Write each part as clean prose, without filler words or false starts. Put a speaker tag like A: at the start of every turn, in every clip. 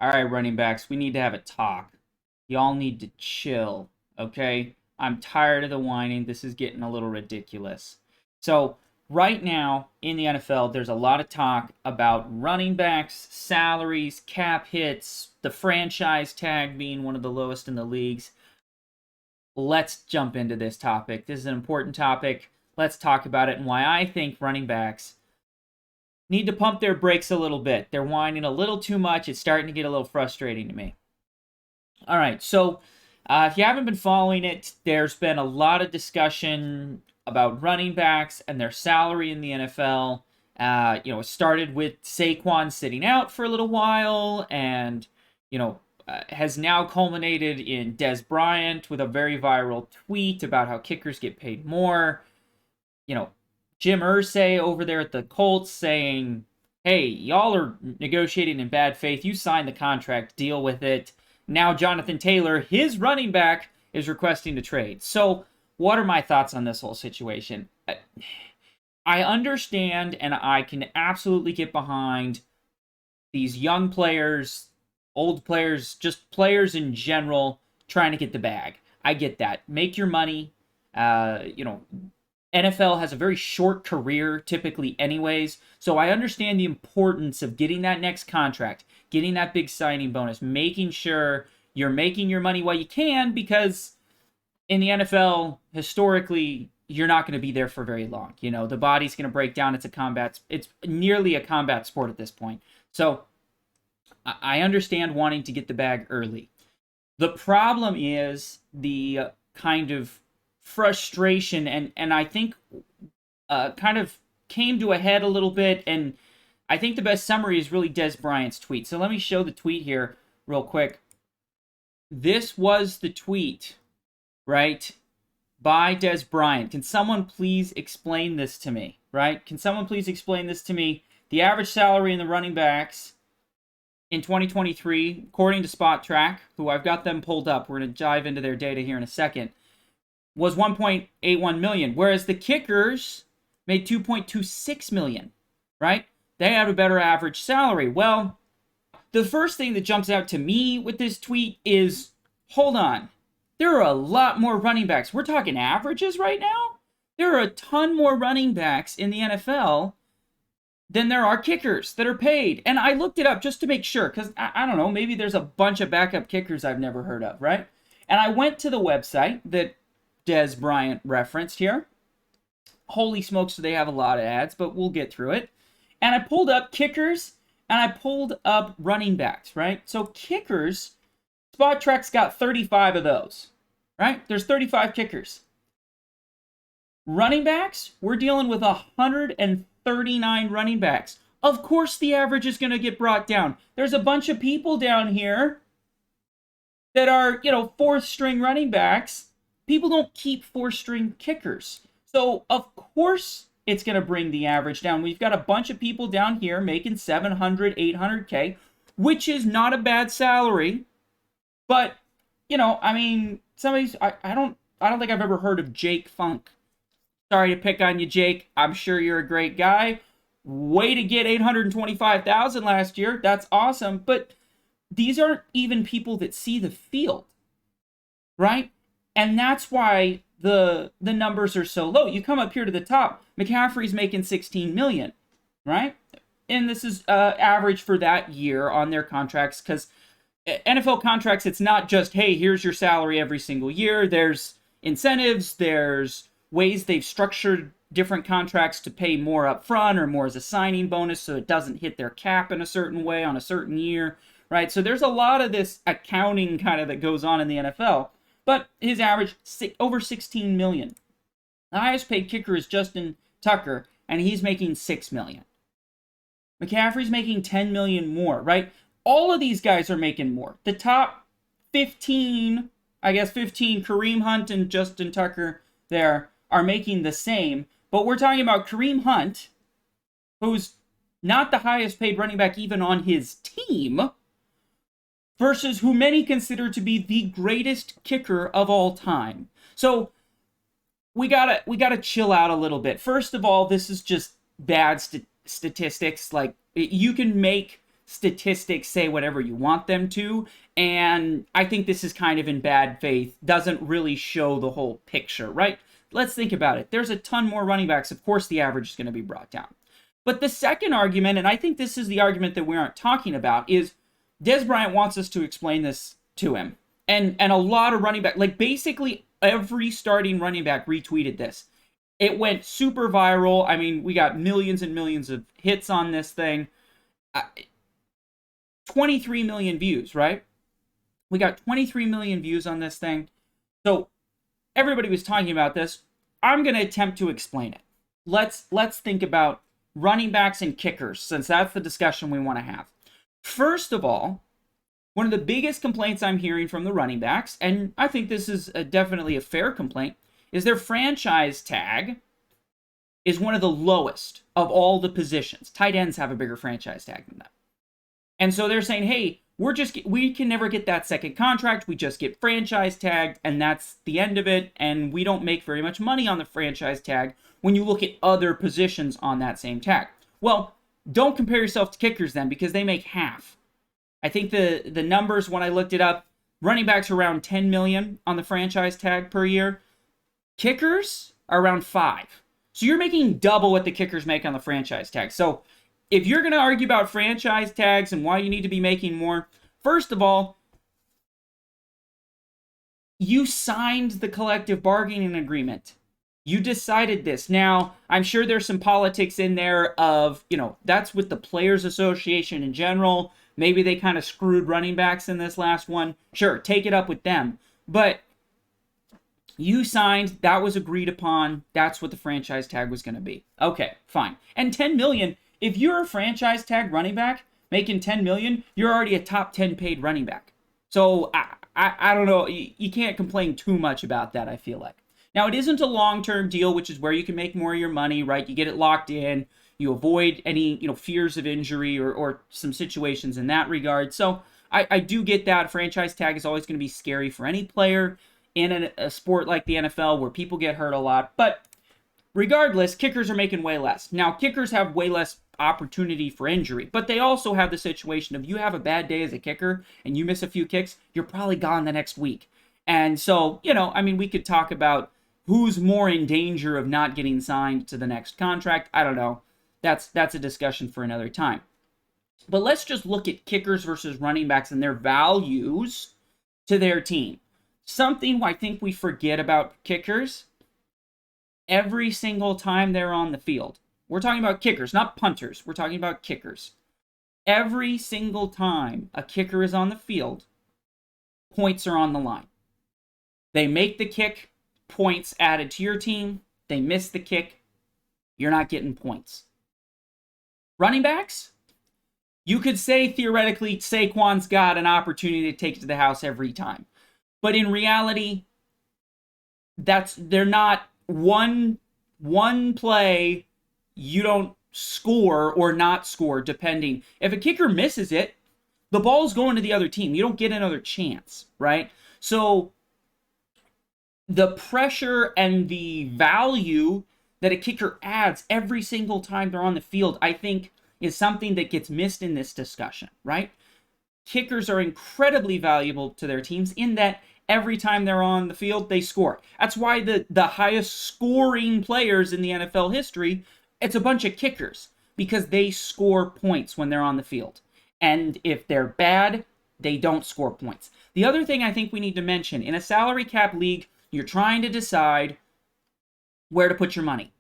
A: All right, running backs, we need to have a talk. Y'all need to chill, okay? I'm tired of the whining. This is getting a little ridiculous. So, right now in the NFL, there's a lot of talk about running backs, salaries, cap hits, the franchise tag being one of the lowest in the leagues. Let's jump into this topic. This is an important topic. Let's talk about it and why I think running backs need to pump their brakes a little bit. They're whining a little too much. It's starting to get a little frustrating to me. All right, so if you haven't been following it, there's been a lot of discussion about running backs and their salary in the NFL. It started with Saquon sitting out for a little while, and has now culminated in Dez Bryant with a very viral tweet about how kickers get paid more. You know, Jim Irsay over there at the Colts saying, "Hey, y'all are negotiating in bad faith. You signed the contract, deal with it." Now Jonathan Taylor, his running back, is requesting to trade. So, what are my thoughts on this whole situation? I understand and I can absolutely get behind these young players, old players, just players in general trying to get the bag. I get that. Make your money. NFL has a very short career typically anyways, so I understand the importance of getting that next contract, getting that big signing bonus, making sure you're making your money while you can, because in the NFL, historically, you're not going to be there for very long. The body's going to break down. It's nearly a combat sport at this point. So I understand wanting to get the bag early. The problem is the kind of frustration and I think kind of came to a head a little bit, and I think the best summary is really Dez Bryant's tweet. So let me show the tweet here real quick. This was the tweet, right, by Dez Bryant. Can someone please explain this to me, right? Can someone please explain this to me? The average salary in the running backs in 2023, according to Spot Track, who I've got them pulled up, we're going to dive into their data here in a second, was 1.81 million, whereas the kickers made 2.26 million, right? They have a better average salary. Well, the first thing that jumps out to me with this tweet is, hold on, there are a lot more running backs. We're talking averages right now? There are a ton more running backs in the NFL than there are kickers that are paid. And I looked it up just to make sure, because I don't know, maybe there's a bunch of backup kickers I've never heard of, right? And I went to the website that Dez Bryant referenced here. Holy smokes, do they have a lot of ads, but we'll get through it. And I pulled up kickers, and I pulled up running backs, right? So kickers, Spot Track's got 35 of those, right? There's 35 kickers. Running backs, we're dealing with 139 running backs. Of course the average is going to get brought down. There's a bunch of people down here that are, fourth string running backs. People don't keep four-string kickers. So, of course, it's going to bring the average down. We've got a bunch of people down here making 700, 800K, which is not a bad salary. But, somebody's, I don't think I've ever heard of Jake Funk. Sorry to pick on you, Jake. I'm sure you're a great guy. Way to get 825,000 last year. That's awesome. But these aren't even people that see the field, right? And that's why the numbers are so low. You come up here to the top, McCaffrey's making 16 million, right? And this is average for that year on their contracts, because NFL contracts, it's not just, hey, here's your salary every single year. There's incentives, there's ways they've structured different contracts to pay more up front or more as a signing bonus so it doesn't hit their cap in a certain way on a certain year, right? So there's a lot of this accounting kind of that goes on in the NFL. But his average, over 16 million. The highest paid kicker is Justin Tucker, and he's making 6 million. McCaffrey's making 10 million more, right? All of these guys are making more. The top 15, Kareem Hunt and Justin Tucker there are making the same. But we're talking about Kareem Hunt, who's not the highest paid running back even on his team, versus who many consider to be the greatest kicker of all time. So we gotta chill out a little bit. First of all, this is just bad statistics. Like, you can make statistics say whatever you want them to. And I think this is kind of in bad faith, doesn't really show the whole picture, right? Let's think about it. There's a ton more running backs. Of course, the average is going to be brought down. But the second argument, and I think this is the argument that we aren't talking about, is Dez Bryant wants us to explain this to him. And a lot of running back, like basically every starting running back retweeted this. It went super viral. I mean, we got millions and millions of hits on this thing. 23 million views, right? We got 23 million views on this thing. So everybody was talking about this. I'm going to attempt to explain it. Let's think about running backs and kickers, since that's the discussion we want to have. First of all, one of the biggest complaints I'm hearing from the running backs, and I think this is definitely a fair complaint, is their franchise tag is one of the lowest of all the positions. Tight ends have a bigger franchise tag than that. And so they're saying, hey, we can never get that second contract. We just get franchise tagged, and that's the end of it. And we don't make very much money on the franchise tag when you look at other positions on that same tag. Well, don't compare yourself to kickers then, because they make half. I think the numbers, when I looked it up, running backs are around 10 million on the franchise tag per year. Kickers are around 5. So you're making double what the kickers make on the franchise tag. So if you're going to argue about franchise tags and why you need to be making more, first of all, you signed the collective bargaining agreement. You decided this. Now, I'm sure there's some politics in there of, that's with the Players Association in general. Maybe they kind of screwed running backs in this last one. Sure, take it up with them. But you signed, that was agreed upon. That's what the franchise tag was going to be. Okay, fine. And 10 million, if you're a franchise tag running back making 10 million, you're already a top 10 paid running back. So I don't know. You can't complain too much about that, I feel like. Now, it isn't a long-term deal, which is where you can make more of your money, right? You get it locked in. You avoid any, fears of injury or some situations in that regard. So I do get that. Franchise tag is always going to be scary for any player in a sport like the NFL where people get hurt a lot. But regardless, kickers are making way less. Now, kickers have way less opportunity for injury, but they also have the situation of you have a bad day as a kicker and you miss a few kicks, you're probably gone the next week. And so, we could talk about who's more in danger of not getting signed to the next contract. I don't know. That's a discussion for another time. But let's just look at kickers versus running backs and their values to their team. Something I think we forget about kickers, every single time they're on the field. We're talking about kickers, not punters. We're talking about kickers. Every single time a kicker is on the field, points are on the line. They make the kick, points added to your team. They miss the kick, you're not getting points. Running backs, you could say theoretically Saquon's got an opportunity to take it to the house every time. But in reality, they're not one play, you don't score or not score, depending. If a kicker misses it, the ball's going to the other team. You don't get another chance, right? So the pressure and the value that a kicker adds every single time they're on the field, I think, is something that gets missed in this discussion, right? Kickers are incredibly valuable to their teams in that every time they're on the field, they score. That's why the highest scoring players in the NFL history, it's a bunch of kickers, because they score points when they're on the field. And if they're bad, they don't score points. The other thing I think we need to mention, in a salary cap league, you're trying to decide where to put your money,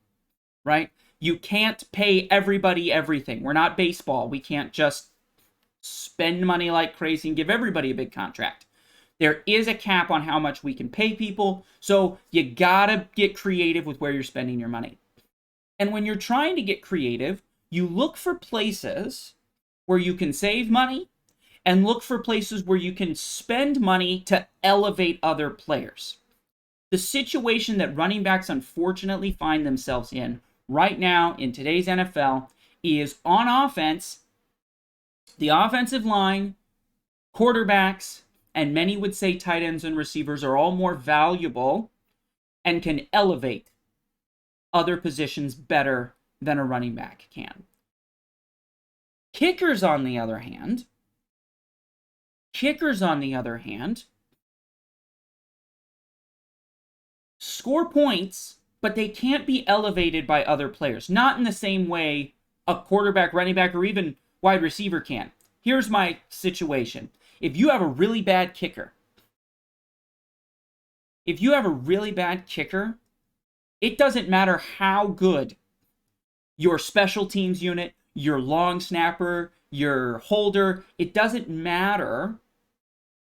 A: right? You can't pay everybody everything. We're not baseball. We can't just spend money like crazy and give everybody a big contract. There is a cap on how much we can pay people, so you gotta get creative with where you're spending your money. And when you're trying to get creative, you look for places where you can save money and look for places where you can spend money to elevate other players. The situation that running backs unfortunately find themselves in right now in today's NFL is on offense, the offensive line, quarterbacks, and many would say tight ends and receivers are all more valuable and can elevate other positions better than a running back can. Kickers, on the other hand, score points, but they can't be elevated by other players. Not in the same way a quarterback, running back, or even wide receiver can. Here's my situation. If you have a really bad kicker, it doesn't matter how good your special teams unit, your long snapper, your holder, it doesn't matter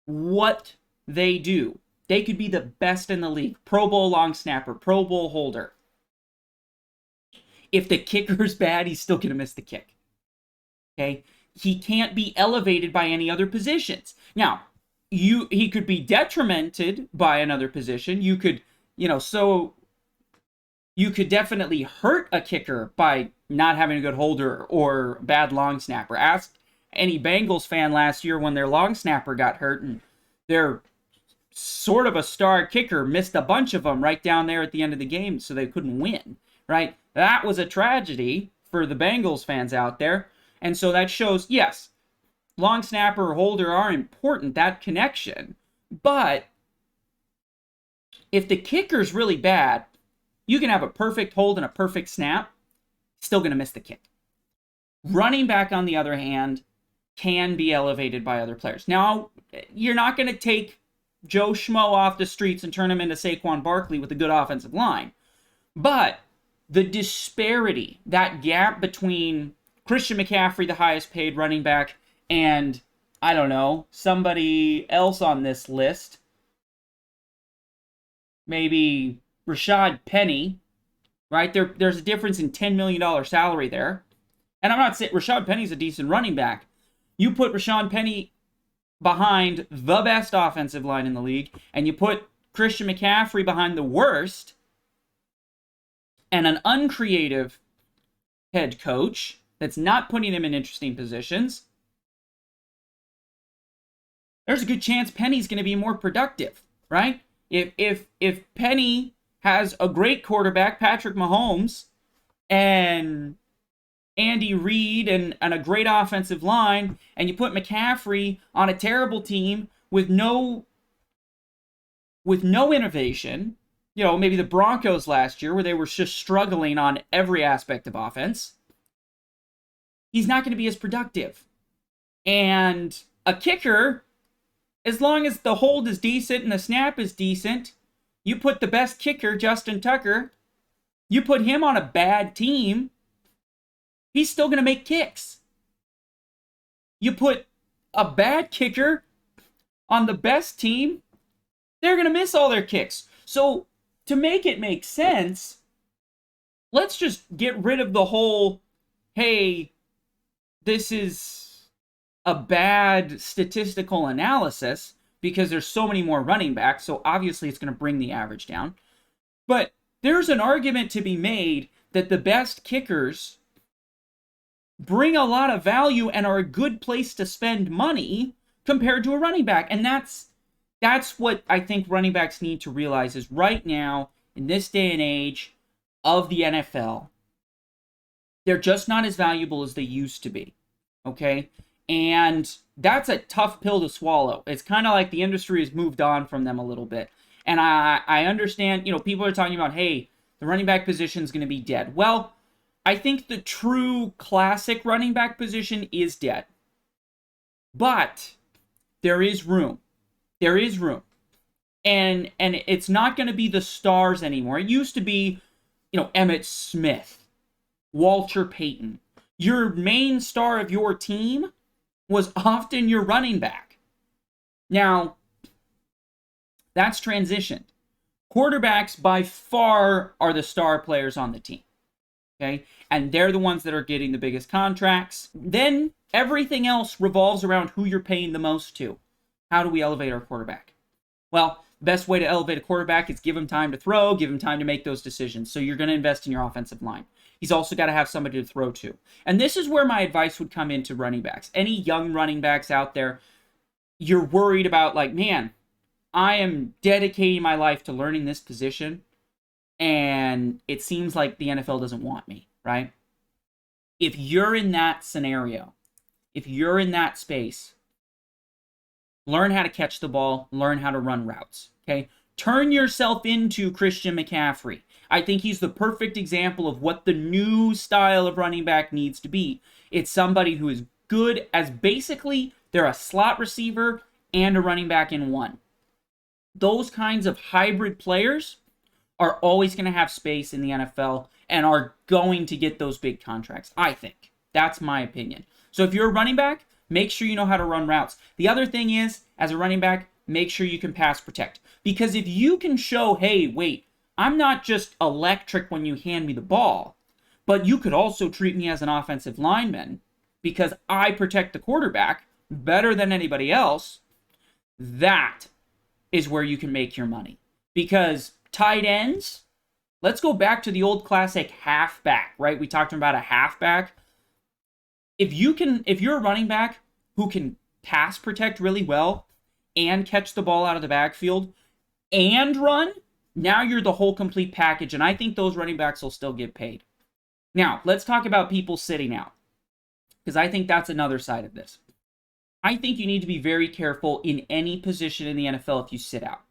A: what they do. They could be the best in the league. Pro Bowl long snapper, Pro Bowl holder. If the kicker's bad, he's still going to miss the kick. Okay? He can't be elevated by any other positions. Now, he could be detrimented by another position. You could, so you could definitely hurt a kicker by not having a good holder or bad long snapper. Ask any Bengals fan last year when their long snapper got hurt and their sort of a star kicker missed a bunch of them right down there at the end of the game, so they couldn't win, right? That was a tragedy for the Bengals fans out there. And so that shows, yes, long snapper or holder are important, that connection. But if the kicker's really bad, you can have a perfect hold and a perfect snap, still going to miss the kick. Running back, on the other hand, can be elevated by other players. Now, you're not going to take Joe Schmo off the streets and turn him into Saquon Barkley with a good offensive line. But the disparity, that gap between Christian McCaffrey, the highest paid running back, and, I don't know, somebody else on this list, maybe Rashad Penny, right? There's a difference in $10 million salary there. And I'm not saying Rashad Penny's a decent running back. You put Rashad Penny behind the best offensive line in the league, and you put Christian McCaffrey behind the worst, and an uncreative head coach that's not putting him in interesting positions, there's a good chance Penny's going to be more productive, right? If Penny has a great quarterback, Patrick Mahomes, and Andy Reid and a great offensive line, and you put McCaffrey on a terrible team with no innovation, maybe the Broncos last year where they were just struggling on every aspect of offense, he's not going to be as productive. And a kicker, as long as the hold is decent and the snap is decent, you put the best kicker, Justin Tucker, you put him on a bad team, he's still going to make kicks. You put a bad kicker on the best team, they're going to miss all their kicks. So to make it make sense, let's just get rid of the whole, hey, this is a bad statistical analysis because there's so many more running backs, so obviously it's going to bring the average down. But there's an argument to be made that the best kickers bring a lot of value and are a good place to spend money compared to a running back. And that's what I think running backs need to realize is right now, in this day and age of the NFL, they're just not as valuable as they used to be, okay? And that's a tough pill to swallow. It's kind of like the industry has moved on from them a little bit. And I understand, people are talking about, hey, the running back position is going to be dead. Well, I think the true classic running back position is dead. But there is room. There is room. And it's not going to be the stars anymore. It used to be, Emmitt Smith, Walter Payton. Your main star of your team was often your running back. Now, that's transitioned. Quarterbacks by far are the star players on the team. Okay? And they're the ones that are getting the biggest contracts. Then everything else revolves around who you're paying the most to. How do we elevate our quarterback? Well, the best way to elevate a quarterback is give him time to throw, give him time to make those decisions. So you're going to invest in your offensive line. He's also got to have somebody to throw to. And this is where my advice would come into running backs. Any young running backs out there, you're worried about, man, I am dedicating my life to learning this position, and it seems like the NFL doesn't want me, right? If you're in that scenario, if you're in that space, learn how to catch the ball, learn how to run routes, okay? Turn yourself into Christian McCaffrey. I think he's the perfect example of what the new style of running back needs to be. It's somebody who is good as basically they're a slot receiver and a running back in one. Those kinds of hybrid players are always going to have space in the NFL and are going to get those big contracts, I think. That's my opinion. So if you're a running back, make sure you know how to run routes. The other thing is, as a running back, make sure you can pass protect. Because if you can show, hey, wait, I'm not just electric when you hand me the ball, but you could also treat me as an offensive lineman because I protect the quarterback better than anybody else, that is where you can make your money. Because tight ends, let's go back to the old classic halfback, right? We talked about a halfback. If you're a running back who can pass protect really well and catch the ball out of the backfield and run, now you're the whole complete package, and I think those running backs will still get paid. Now, let's talk about people sitting out, because I think that's another side of this. I think you need to be very careful in any position in the NFL if you sit out.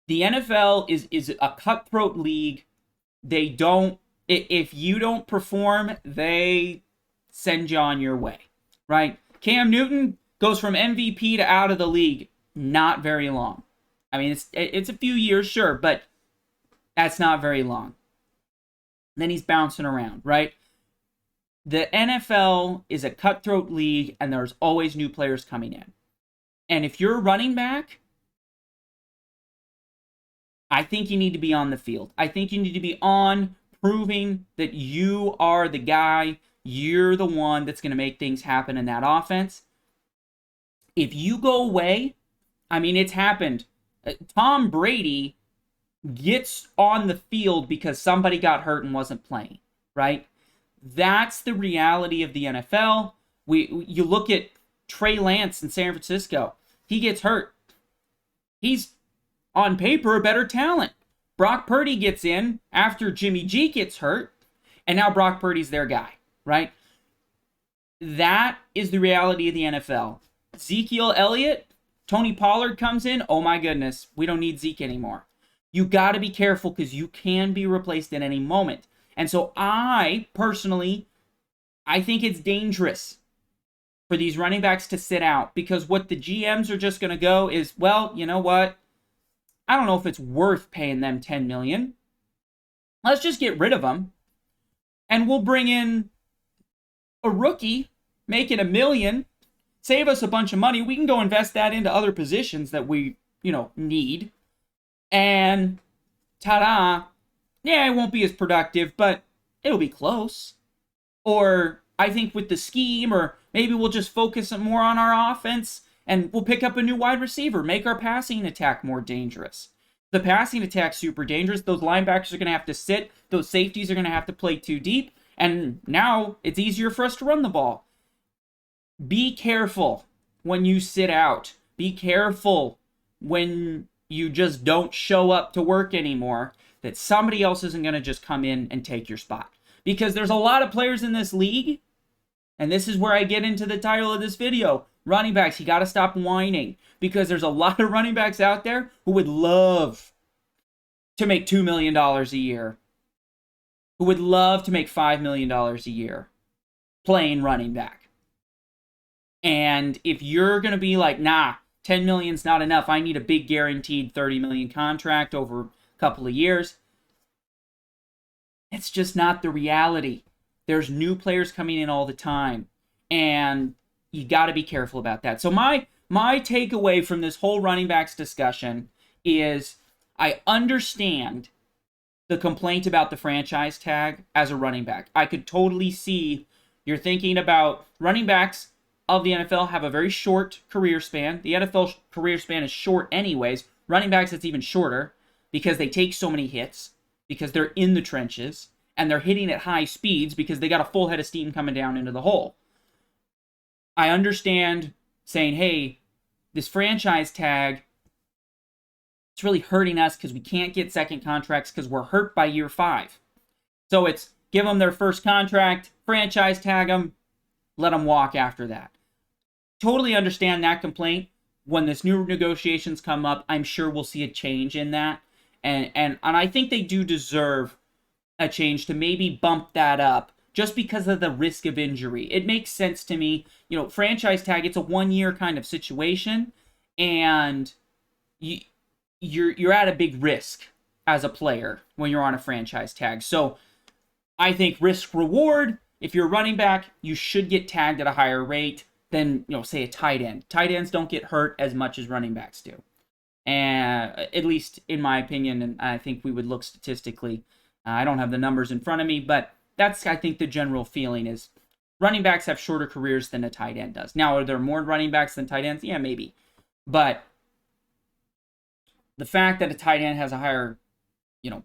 A: The NFL is a cutthroat league. They don't, if you don't perform, they send you on your way, right? Cam Newton goes from MVP to out of the league, not very long. I mean, it's a few years, sure, but that's not very long. Then he's bouncing around, right? The NFL is a cutthroat league, and there's always new players coming in. And if you're a running back, I think you need to be on the field. I think you need to be on proving that you are the guy, you're the one that's going to make things happen in that offense. If you go away, I mean, it's happened. Tom Brady gets on the field because somebody got hurt and wasn't playing, right? That's the reality of the NFL. You look at Trey Lance in San Francisco. He gets hurt. He's, on paper, a better talent. Brock Purdy gets in after Jimmy G gets hurt, and now Brock Purdy's their guy, right? That is the reality of the NFL. Ezekiel Elliott, Tony Pollard comes in. Oh my goodness, we don't need Zeke anymore. You got to be careful because you can be replaced at any moment. And so I think it's dangerous for these running backs to sit out, because what the GMs are just going to go is, well, you know what? I don't know if it's worth paying them $10 million. Let's just get rid of them, and we'll bring in a rookie, make it $1 million, save us a bunch of money. We can go invest that into other positions that we, need. And ta-da, yeah, it won't be as productive, but it'll be close. Or I think with the scheme, or maybe we'll just focus more on our offense and we'll pick up a new wide receiver, make our passing attack more dangerous. The passing attack's super dangerous. Those linebackers are going to have to sit. Those safeties are going to have to play too deep. And now it's easier for us to run the ball. Be careful when you sit out. Be careful when you just don't show up to work anymore, that somebody else isn't going to just come in and take your spot. Because there's a lot of players in this league, and this is where I get into the title of this video. Running backs, you got to stop whining, because there's a lot of running backs out there who would love to make $2 million a year, who would love to make $5 million a year playing running back. And if you're going to be like, nah, 10 million's not enough, I need a big guaranteed 30 million contract over a couple of years, it's just not the reality. There's new players coming in all the time, and you got to be careful about that. So my takeaway from this whole running backs discussion is I understand the complaint about the franchise tag as a running back. I could totally see you're thinking about running backs of the NFL have a very short career span. The NFL career span is short anyways. Running backs, it's even shorter because they take so many hits, because they're in the trenches, and they're hitting at high speeds because they got a full head of steam coming down into the hole. I understand saying, hey, this franchise tag, it's really hurting us because we can't get second contracts because we're hurt by year 5. So it's give them their first contract, franchise tag them, let him walk after that. Totally understand that complaint. When this new negotiations come up, I'm sure we'll see a change in that. And I think they do deserve a change to maybe bump that up just because of the risk of injury. It makes sense to me. You know, franchise tag, it's a 1-year kind of situation, and you're at a big risk as a player when you're on a franchise tag. So I think risk reward, if you're a running back, you should get tagged at a higher rate than, you know, say a tight end. Tight ends don't get hurt as much as running backs do. And at least in my opinion, and I think we would look statistically. I don't have the numbers in front of me, but that's, I think, the general feeling is running backs have shorter careers than a tight end does. Now, are there more running backs than tight ends? Yeah, maybe. But the fact that a tight end has a higher, you know,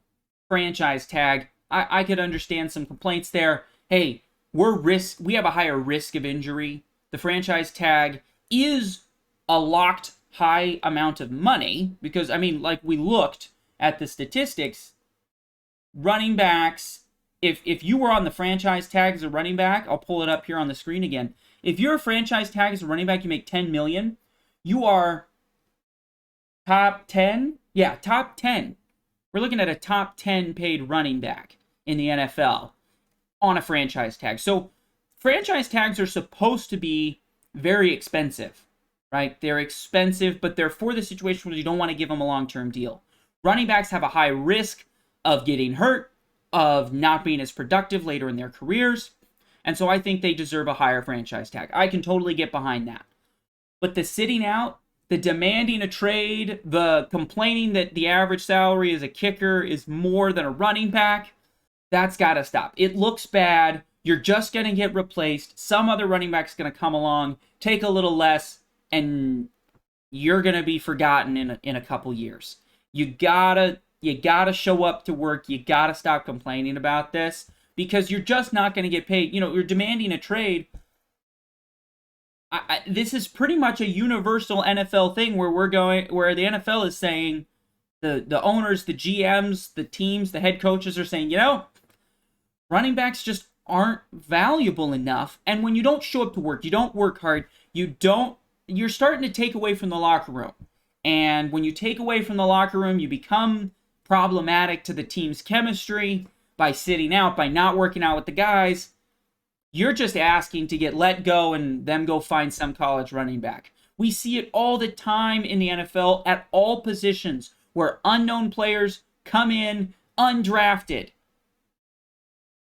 A: franchise tag, I could understand some complaints there. Hey, we have a higher risk of injury. The franchise tag is a locked high amount of money because, I mean, like we looked at the statistics, running backs, if you were on the franchise tag as a running back, I'll pull it up here on the screen again. If you're a franchise tag as a running back, you make $10 million, you are top 10. Yeah, top 10. We're looking at a top 10 paid running back in the NFL on a franchise tag. So franchise tags are supposed to be very expensive, right? They're expensive, but they're for the situation where you don't want to give them a long-term deal. Running backs have a high risk of getting hurt, of not being as productive later in their careers, and so I think they deserve a higher franchise tag. I can totally get behind that. But the sitting out, the demanding a trade, the complaining that the average salary as a kicker is more than a running back, that's got to stop. It looks bad. You're just going to get replaced. Some other running back's going to come along, take a little less, and you're going to be forgotten in a couple years. You gotta show up to work. You gotta stop complaining about this because you're just not going to get paid. You know, you're demanding a trade. This is pretty much a universal NFL thing where where the NFL is saying, the owners, the GMs, the teams, the head coaches are saying, you know, running backs just aren't valuable enough. And when you don't show up to work, you don't work hard, you're starting to take away from the locker room. And when you take away from the locker room, you become problematic to the team's chemistry by sitting out, by not working out with the guys. You're just asking to get let go and them go find some college running back. We see it all the time in the NFL at all positions where unknown players come in undrafted,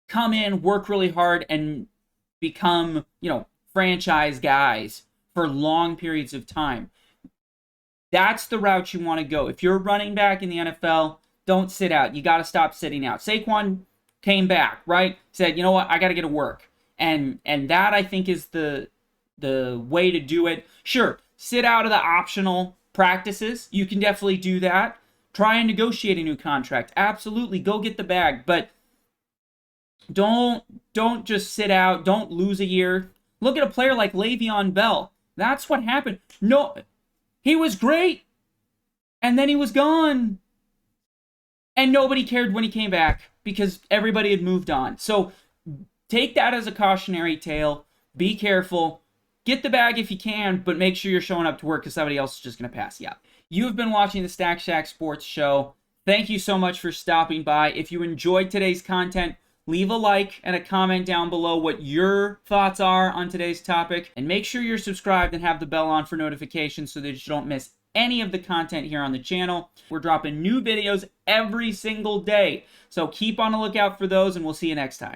A: come in, work really hard, and become, you know, franchise guys for long periods of time. That's the route you want to go. If you're a running back in the NFL, don't sit out. You got to stop sitting out. Saquon came back, right? Said, you know what? I got to get to work. And that, I think, is the way to do it. Sure, sit out of the optional practices. You can definitely do that. Try and negotiate a new contract. Absolutely, go get the bag. But don't just sit out. Don't lose a year. Look at a player like Le'Veon Bell. That's what happened. No, he was great, and then he was gone. And nobody cared when he came back because everybody had moved on. So take that as a cautionary tale. Be careful. Get the bag if you can, but make sure you're showing up to work because somebody else is just going to pass you up. You have been watching the Stack Shack Sports Show. Thank you so much for stopping by. If you enjoyed today's content, leave a like and a comment down below what your thoughts are on today's topic. And make sure you're subscribed and have the bell on for notifications so that you don't miss any of the content here on the channel. We're dropping new videos every single day. So keep on the lookout for those, and we'll see you next time.